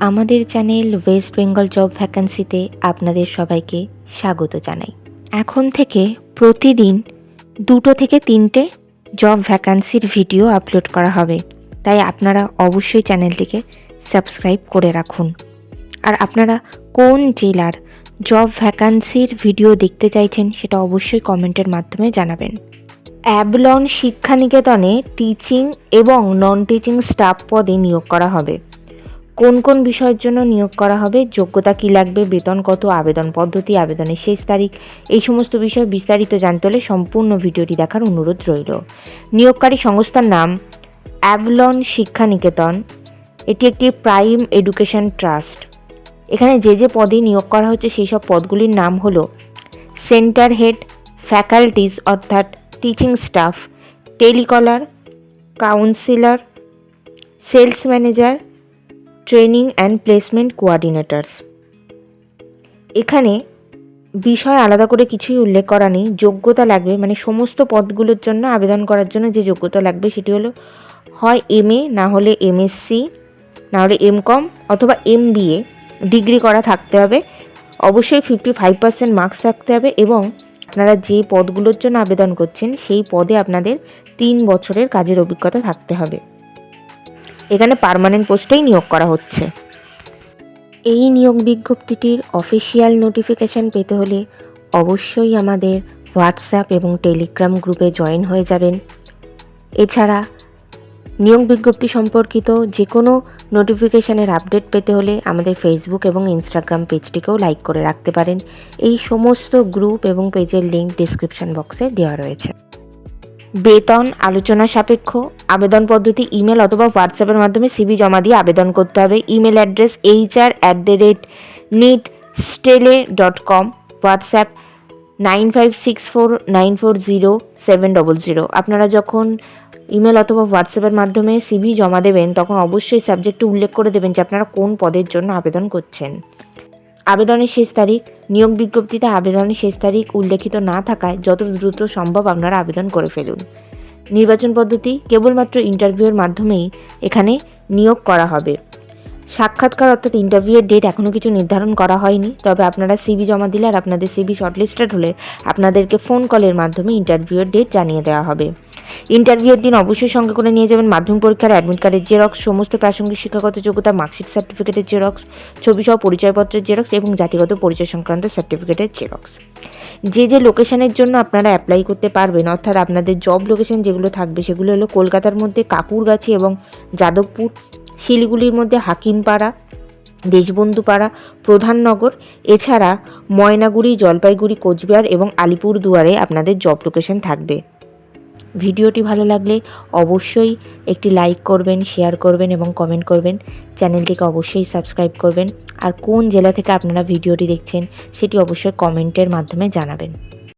আমাদের channel West Bengal job ভ্যাকান্সিতে আপনাদের সবাইকে স্বাগত জানাই। এখন থেকে প্রতিদিন 2 থেকে 3টে জব ভ্যাকান্সির ভিডিও আপলোড করা হবে, তাই আপনারা অবশ্যই চ্যানেলটিকে সাবস্ক্রাইব করে রাখুন। আর আপনারা কোন জেলার জব ভ্যাকান্সির ভিডিও দেখতে চাইছেন সেটা অবশ্যই কমেন্টের মাধ্যমে জানাবেন। অ্যাবলন শিক্ষানিকেতনে টিচিং এবং নন টিচিং স্টাফ পদে নিয়োগ করা হবে। কোন কোন বিষয়ের জন্য নিয়োগ করা হবে, যোগ্যতা কী লাগবে, বেতন কত, আবেদন পদ্ধতি, আবেদনের শেষ তারিখ, এই সমস্ত বিষয় বিস্তারিত জানতে হলে সম্পূর্ণ ভিডিওটি দেখার অনুরোধ রইল। নিয়োগকারী সংস্থার নাম অ্যাবলন শিক্ষানিকেতন। এটি একটি প্রাইম এডুকেশন ট্রাস্ট। এখানে যে পদে নিয়োগ করা হচ্ছে সেই সব পদগুলির নাম হলো সেন্টার হেড, ফ্যাকাল্টিজ অর্থাৎ teaching staff, telecaller, counsellor, sales manager, training and placement coordinators. এখানে বিষয় আলাদা করে কিছুই উল্লেখ করা নেই। যোগ্যতা লাগবে, মানে সমস্ত পদগুলোর জন্য আবেদন করার জন্য যে যোগ্যতা লাগবে সেটি হলো হয় MA, না হলে MSc, না হলে MCom অথবা MBA ডিগ্রি করা থাকতে হবে। অবশ্যই 55% মার্কস থাকতে হবে এবং আপনারা যে পদগুলোর জন্য আবেদন করছেন সেই পদে আপনাদের 3 বছরের কাজের অভিজ্ঞতা থাকতে হবে। এখানে পার্মানেন্ট পোস্টেই নিয়োগ করা হচ্ছে। এই নিয়োগ বিজ্ঞপ্তিটির অফিসিয়াল নোটিফিকেশান পেতে হলে অবশ্যই আমাদের হোয়াটসঅ্যাপ এবং টেলিগ্রাম গ্রুপে জয়েন হয়ে যাবেন। এছাড়া নিয়োগ বিজ্ঞপ্তি সম্পর্কিত যে কোনো নোটিফিকেশানের আপডেট পেতে হলে আমাদের ফেসবুক এবং ইনস্টাগ্রাম পেজটিকেও লাইক করে রাখতে পারেন। এই সমস্ত গ্রুপ এবং পেজের লিঙ্ক ডিসক্রিপশন বক্সে দেওয়া রয়েছে। বেতন আলোচনা সাপেক্ষ। আবেদন পদ্ধতি ইমেল অথবা হোয়াটসঅ্যাপের মাধ্যমে CV জমা দিয়ে আবেদন করতে হবে। Email address hr@neetstele.com, WhatsApp 9564940700। আপনারা যখন ইমেল অথবা হোয়াটসঅ্যাপের মাধ্যমে CV জমা দেবেন তখন অবশ্যই সাবজেক্টে উল্লেখ করে দেবেন যে আপনারা কোন পদের জন্য আবেদন করছেন। আবেদনের শেষ তারিখ। নিয়োগ বিজ্ঞপ্তিতে আবেদনের শেষ তারিখ উল্লেখিত না থাকায় যত দ্রুত সম্ভব আপনারা আবেদন করে ফেলুন। নির্বাচন পদ্ধতি কেবলমাত্র ইন্টারভিউয়ের মাধ্যমেই এখানে নিয়োগ করা হবে। সাক্ষাৎকার অর্থাৎ ইন্টারভিউয়ের ডেট এখনও কিছু নির্ধারণ করা হয়নি, তবে আপনারা CV জমা দিলে আর আপনাদের CV শর্টলিস্টেড হলে আপনাদেরকে ফোন কলের মাধ্যমে ইন্টারভিউয়ের ডেট জানিয়ে দেওয়া হবে। ইন্টারভিউয়ের দিন অবশ্যই সঙ্গে করে নিয়ে যাবেন মাধ্যমিক পরীক্ষার অ্যাডমিট কার্ডের জেরক্স, সমস্ত প্রাসঙ্গিক শিক্ষাগত যোগ্যতা মার্কশিট সার্টিফিকেটের জেরক্স, ছবিসহ পরিচয়পত্রের জেরক্স এবং জাতিগত পরিচয় সংক্রান্ত সার্টিফিকেটের জেরক্স। যে লোকেশনের জন্য আপনারা অ্যাপ্লাই করতে পারবেন, অর্থাৎ আপনাদের জব লোকেশন যেগুলো থাকবে সেগুলো হলো কলকাতার মধ্যে কাকুরগাছি এবং যাদবপুর, শিলিগুড়ির মধ্যে হাকিমপাড়া, দেশবন্ধুপাড়া, প্রধাননগর, এছাড়া ময়নাগুড়ি, জলপাইগুড়ি, কোচবিহার এবং আলিপুরদুয়ারে আপনাদের জব লোকেশন থাকবে। ভিডিওটি ভালো লাগলে অবশ্যই একটি লাইক করবেন, শেয়ার করবেন এবং কমেন্ট করবেন। চ্যানেলটিকে অবশ্যই সাবস্ক্রাইব করবেন। আর কোন জেলা থেকে আপনারা ভিডিওটি দেখছেন সেটি অবশ্যই কমেন্টের মাধ্যমে জানাবেন।